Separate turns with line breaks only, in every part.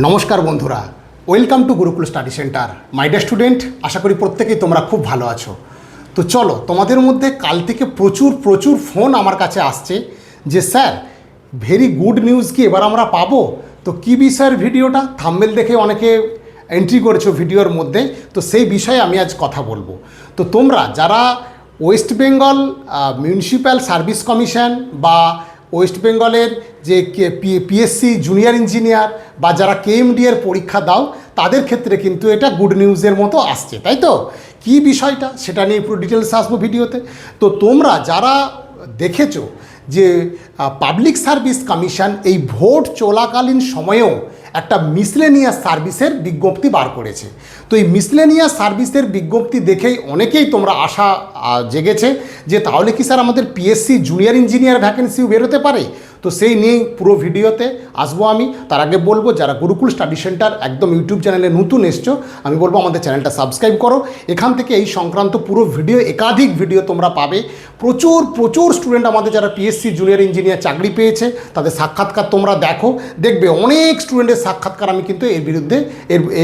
নমস্কার বন্ধুরা, welcome to Gurukul study centre. My dear student, আশা করি প্রত্যেকেই তোমরা খুব ভালো আছো। তো চলো, তোমাদের মধ্যে কাল থেকে প্রচুর ফোন আমার কাছে আসছে যে স্যার ভেরি গুড নিউজ কি এবার আমরা পাবো। তো কী বিষয়ের ভিডিওটা? থাম্বনেল দেখে অনেকে এন্ট্রি করেছো ভিডিওর মধ্যে, তো সেই বিষয়ে আমি আজ কথা বলবো। তো তোমরা যারা West Bengal municipal service commission বা ওয়েস্ট বেঙ্গলের যে পিএসসি জুনিয়র ইঞ্জিনিয়ার বা যারা কেএমডি এর পরীক্ষা দাও, তাদের ক্ষেত্রে কিন্তু এটা গুড নিউজের মতো আসছে, তাই তো? কী বিষয়টা সেটা নিয়ে পুরো ডিটেলস আসবো ভিডিওতে। তো তোমরা যারা দেখেছো যে পাবলিক সার্ভিস কমিশন এই ভোট চলাকালীন সময়েও একটা মিসলেনিয়াস সার্ভিসের বিজ্ঞপ্তি বার করেছে। তো এই মিসলেনিয়াস সার্ভিসের বিজ্ঞপ্তি দেখেই অনেকেই তোমরা আশা জেগেছে যে তাহলে কি স্যার আমাদের পিএসসি জুনিয়র ইঞ্জিনিয়ার ভ্যাকেন্সিও বেরোতে পারে। তো সেই নিয়েই পুরো ভিডিওতে আসবো আমি। তার আগে বলবো, যারা গুরুকুল স্টাডি সেন্টার একদম ইউটিউব চ্যানেলে নতুন এসছো, আমি বলবো আমাদের চ্যানেলটা সাবস্ক্রাইব করো। এখান থেকে এই সংক্রান্ত পুরো ভিডিও, একাধিক ভিডিও তোমরা পাবে। প্রচুর স্টুডেন্ট আমাদের যারা পিএসসি জুনিয়র ইঞ্জিনিয়ার চাকরি পেয়েছে, তাদের সাক্ষাৎকার তোমরা দেখবে অনেক স্টুডেন্টের সাক্ষাৎকার আমি কিন্তু এর বিরুদ্ধে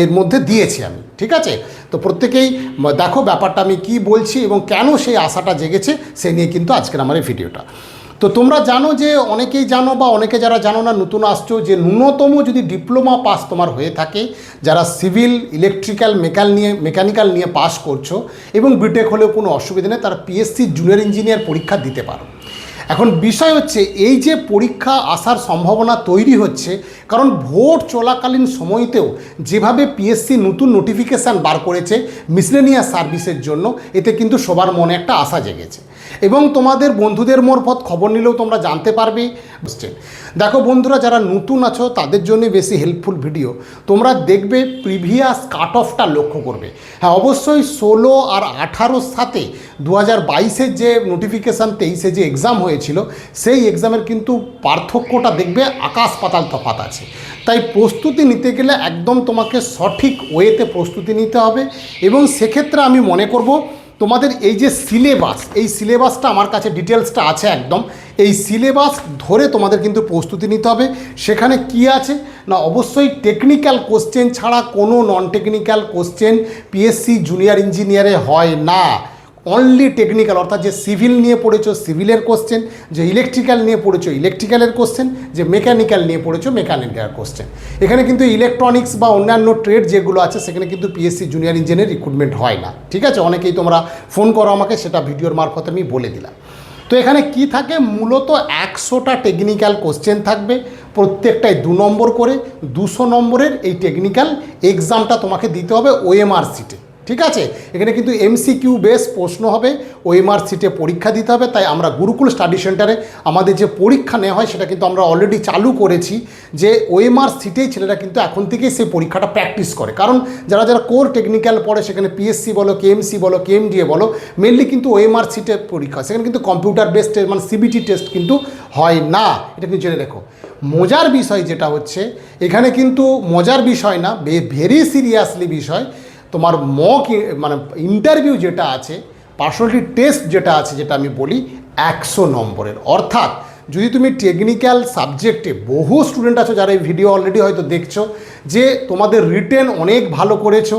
এর মধ্যে দিয়েছি আমি, ঠিক আছে? তো প্রত্যেকেই দেখো ব্যাপারটা আমি কি বলছি এবং কেন সেই আশাটা জেগেছে, সে নিয়ে কিন্তু আজকের আমার এই ভিডিওটা। তো তোমরা জানো যে, অনেকেই জানো বা অনেকে যারা জানো না, নতুন আসছো, যে ন্যূনতম যদি ডিপ্লোমা পাস তোমার হয়ে থাকে, যারা সিভিল, ইলেকট্রিক্যাল, মেকানিক্যাল নিয়ে পাস করছো এবং বিটেক হলেও কোনো অসুবিধা নেই, তারা পিএসসি জুনিয়র ইঞ্জিনিয়ার পরীক্ষা দিতে পারো। এখন বিষয় হচ্ছে, এই যে পরীক্ষা আসার সম্ভাবনা তৈরি হচ্ছে, কারণ ভোট চলাকালীন সময়তেও যেভাবে পিএসসি নতুন নোটিফিকেশান বার করেছে মিসলেনিয়াস সার্ভিসের জন্য, এতে কিন্তু সবার মনে একটা আশা জেগেছে এবং তোমাদের বন্ধুদের মারফত খবর নিলেও তোমরা জানতে পারবে। দেখো বন্ধুরা, যারা নতুন আছো তাদের জন্য বেশি হেল্পফুল ভিডিও। তোমরা দেখবে প্রিভিয়াস কাট অফটা লক্ষ্য করবে। হ্যাঁ, অবশ্যই 16 আর 18-র সাথে 2022-এর যে নোটিফিকেশান, 23-এ যে এক্সাম হয়েছিল, সেই এক্সামের কিন্তু পার্থক্যটা দেখবে আকাশ পাতাল তফাৎ আছে। তাই প্রস্তুতি নিতে গেলে একদম তোমাকে সঠিক ওয়েতে প্রস্তুতি নিতে হবে এবং সেক্ষেত্রে আমি মনে করব তোমাদের এই যে সিলেবাস, এই সিলেবাসটা আমার কাছে ডিটেলসটা আছে একদম। এই সিলেবাস ধরে তোমাদের কিন্তু প্রস্তুতি নিতে হবে। সেখানে কি আছে না, অবশ্যই টেকনিক্যাল কোশ্চেন ছাড়া কোনো non technical question PSC junior ইঞ্জিনিয়ারে হয় না। অনলি টেকনিক্যাল, অর্থাৎ যে সিভিল নিয়ে পড়েছো সিভিলের কোশ্চেন, যে ইলেকট্রিক্যাল নিয়ে পড়েছো ইলেকট্রিক্যালের কোশ্চেন, যে মেকানিক্যাল নিয়ে পড়েছো মেকানিক্যাল কোশ্চেন। এখানে কিন্তু ইলেকট্রনিক্স বা অন্যান্য ট্রেড যেগুলো আছে, সেখানে কিন্তু পিএসসি জুনিয়র ইঞ্জিনিয়ার রিক্রুটমেন্ট হয় না, ঠিক আছে? অনেকেই তোমরা ফোন করো আমাকে, সেটা ভিডিওর মারফতে আমি বলে দিলাম। তো এখানে কি থাকে, মূলত 100টা টেকনিক্যাল কোশ্চেন থাকবে, প্রত্যেকটাই 2 নম্বর করে। 200 নম্বরের এই টেকনিক্যাল এক্সামটা তোমাকে দিতে হবে ওএমআর সিটে, ঠিক আছে? এখানে কিন্তু এমসিকিউ বেস প্রশ্ন হবে, ওএমআর সিটে পরীক্ষা দিতে হবে। তাই আমরা গুরুকুল স্টাডি সেন্টারে আমাদের যে পরীক্ষা নেওয়া হয়, সেটা কিন্তু আমরা অলরেডি চালু করেছি, যে ওএমআর সিটেই ছেলেরা কিন্তু এখন থেকেই সেই পরীক্ষাটা প্র্যাকটিস করে। কারণ যারা কোর টেকনিক্যাল পড়ে, সেখানে পিএসসি বলো, কেএমসি বলো, কেএমডিএ বলো, মেনলি কিন্তু ওএমআর সিটে পরীক্ষা, সেখানে কিন্তু কম্পিউটার বেসড মানে সিবিটি টেস্ট কিন্তু হয় না, এটা কিন্তু জেনে রেখো। মজার বিষয় যেটা হচ্ছে, এখানে কিন্তু মজার বিষয় না, ভেরি সিরিয়াসলি বিষয়, তোমার মানে ইন্টারভিউ যেটা আছে, পার্সোনালিটি টেস্ট যেটা আছে, যেটা আমি বলি 100 নম্বরের। অর্থাৎ যদি তুমি টেকনিক্যাল সাবজেক্টে, বহু স্টুডেন্ট আছো যারা এই ভিডিও অলরেডি হয়তো দেখছো, যে তোমাদের রিটেন অনেক ভালো করেছো,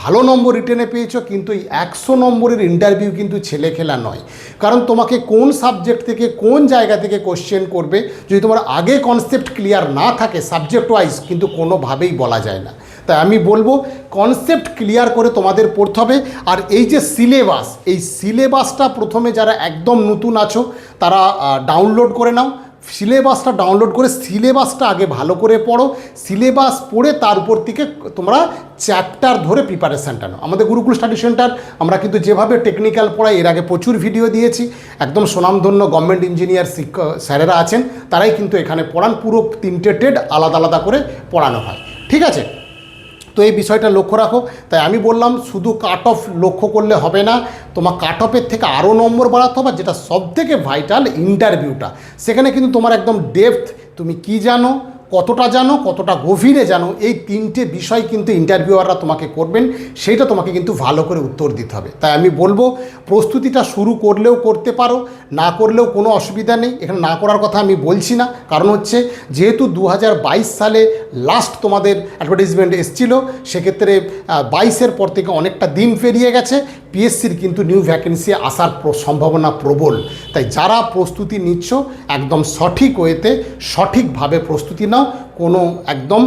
ভালো নম্বর রিটেনে পেয়েছো, কিন্তু এই 100 নম্বরের ইন্টারভিউ কিন্তু ছেলেখেলা নয়। কারণ তোমাকে কোন সাবজেক্ট থেকে কোন জায়গা থেকে কোশ্চেন করবে, যদি তোমার আগে কনসেপ্ট ক্লিয়ার না থাকে সাবজেক্ট ওয়াইজ, কিন্তু কোনোভাবেই বলা যায় না। তাই আমি বলবো কনসেপ্ট ক্লিয়ার করে তোমাদের পড়তে হবে। আর এই যে সিলেবাস, এই সিলেবাসটা প্রথমে যারা একদম নতুন আছো তারা ডাউনলোড করে নাও। সিলেবাসটা ডাউনলোড করে সিলেবাসটা আগে ভালো করে পড়ো। সিলেবাস পড়ে তার উপর থেকে তোমরা চ্যাপ্টার ধরে প্রিপারেশানটা নাও। আমাদের গুরুকুল স্টাডি সেন্টার আমরা কিন্তু যেভাবে টেকনিক্যাল পড়াই, এর আগে প্রচুর ভিডিও দিয়েছি। একদম সুনামধন্য গভর্নমেন্ট ইঞ্জিনিয়ার শিক্ষক স্যারেরা আছেন, তারাই কিন্তু এখানে পড়ান। পুরো 3টে ট্রেড আলাদা আলাদা করে পড়ানো হয়, ঠিক আছে? তো এই বিষয়টা লক্ষ্য রাখো। তাই আমি বললাম, শুধু কাট অফ লক্ষ্য করলে হবে না, তোমার কাট অফের থেকে আরও নম্বর বাড়াতে হবে। যেটা সবথেকে ভাইটাল, ইন্টারভিউটা, সেখানে কিন্তু তোমার একদম ডেপথ, তুমি কি জানো, কতটা জানো, কতটা গভীরে জানো, এই তিনটে বিষয় কিন্তু ইন্টারভিউয়াররা তোমাকে করবেন, সেইটা তোমাকে কিন্তু ভালো করে উত্তর দিতে হবে। তাই আমি বলবো প্রস্তুতিটা শুরু করলেও করতে পারো, না করলেও কোনো অসুবিধা নেই। এখানে না করার কথা আমি বলছি না, কারণ হচ্ছে যেহেতু 2022 সালে লাস্ট তোমাদের অ্যাডভার্টাইজমেন্ট এসেছিলো, সেক্ষেত্রে 22-এর পর থেকে অনেকটা দিন পেরিয়ে গেছে, পিএসসির কিন্তু নিউ ভ্যাকেন্সি আসার সম্ভাবনা প্রবল। তাই যারা প্রস্তুতি নিচ্ছ একদম সঠিক ওয়েতে সঠিকভাবে প্রস্তুতি নাও, কোনো একদম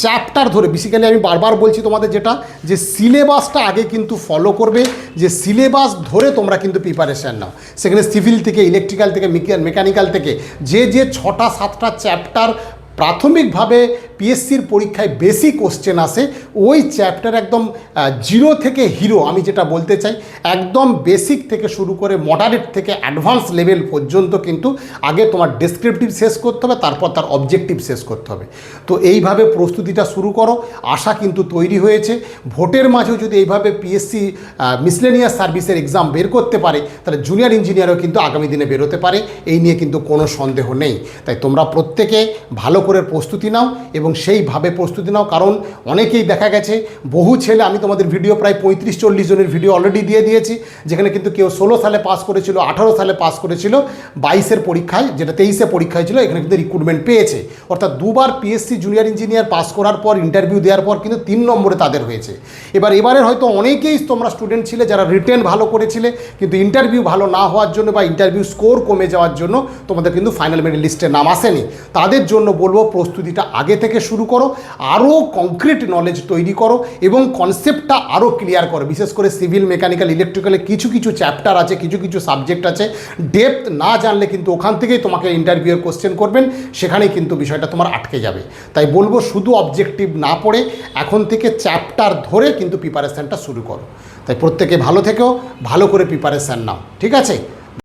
চ্যাপ্টার ধরে, বেসিক্যালি আমি বারবার বলছি তোমাদের যেটা, যে সিলেবাসটা আগে কিন্তু ফলো করবে, যে সিলেবাস ধরে তোমরা কিন্তু প্রিপারেশান নাও। সেখানে সিভিল থেকে, ইলেকট্রিক্যাল থেকে, মেকানিক্যাল থেকে যে 6টা 7টা চ্যাপ্টার প্রাথমিকভাবে পিএসসির পরীক্ষায় বেশি কোশ্চেন আসে, ওই চ্যাপ্টার একদম জিরো থেকে হিরো, আমি যেটা বলতে চাই একদম বেসিক থেকে শুরু করে মডারেট থেকে অ্যাডভান্স লেভেল পর্যন্ত কিন্তু আগে তোমার ডেসক্রিপটিভ শেষ করতে হবে, তারপর তার অবজেক্টিভ শেষ করতে হবে। তো এইভাবে প্রস্তুতিটা শুরু করো, আশা কিন্তু তৈরি হয়েছে। ভোটের মাঝেও যদি এইভাবে পিএসসি মিসলেনিয়াস সার্ভিসের এক্সাম বের করতে পারে, তাহলে জুনিয়র ইঞ্জিনিয়ারও কিন্তু আগামী দিনে বেরোতে পারে, এই নিয়ে কিন্তু কোনো সন্দেহ নেই। তাই তোমরা প্রত্যেকে ভালো করে প্রস্তুতি নাও এবং সেইভাবে প্রস্তুতি নাও, কারণ অনেকেই দেখা গেছে বহু ছেলে, আমি তোমাদের ভিডিও প্রায় 35-40 জনের ভিডিও অলরেডি দিয়ে দিয়েছি, যেখানে কিন্তু কেউ 16 সালে পাস করেছিল, 18 সালে পাস করেছিল, 22-এর পরীক্ষায়, যেটা 23-এ পরীক্ষায় ছিল, এখানে কিন্তু রিক্রুটমেন্ট পেয়েছে। অর্থাৎ দুবার পিএসসি জুনিয়র ইঞ্জিনিয়ার পাস করার পর ইন্টারভিউ দেওয়ার পর কিন্তু 3 নম্বরে তাদের হয়েছে। এবারের হয়তো অনেকেই তোমরা স্টুডেন্ট ছিলে যারা রিটেন ভালো করেছিলে, কিন্তু ইন্টারভিউ ভালো না হওয়ার জন্য বা ইন্টারভিউ স্কোর কমে যাওয়ার জন্য তোমাদের কিন্তু ফাইনাল মেরিট লিস্টে নাম আসেনি। তাদের জন্য বলবো প্রস্তুতিটা আগে থেকে শুরু করো, আরও কংক্রিট নলেজ তৈরি করো এবং কনসেপ্টটা আরও ক্লিয়ার করো। বিশেষ করে সিভিল, মেকানিক্যাল, ইলেকট্রিক্যালে কিছু কিছু চ্যাপ্টার আছে, কিছু কিছু সাবজেক্ট আছে, ডেপথ না জানলে কিন্তু ওখান থেকেই তোমাকে ইন্টারভিউয়ের কোশ্চেন করবেন, সেখানেই কিন্তু বিষয়টা তোমার আটকে যাবে। তাই বলবো শুধু অবজেক্টিভ না পড়ে এখন থেকে চ্যাপ্টার ধরে কিন্তু প্রিপারেশানটা শুরু করো। তাই প্রত্যেকে ভালো থেকেও, ভালো করে প্রিপারেশান নাও, ঠিক আছে?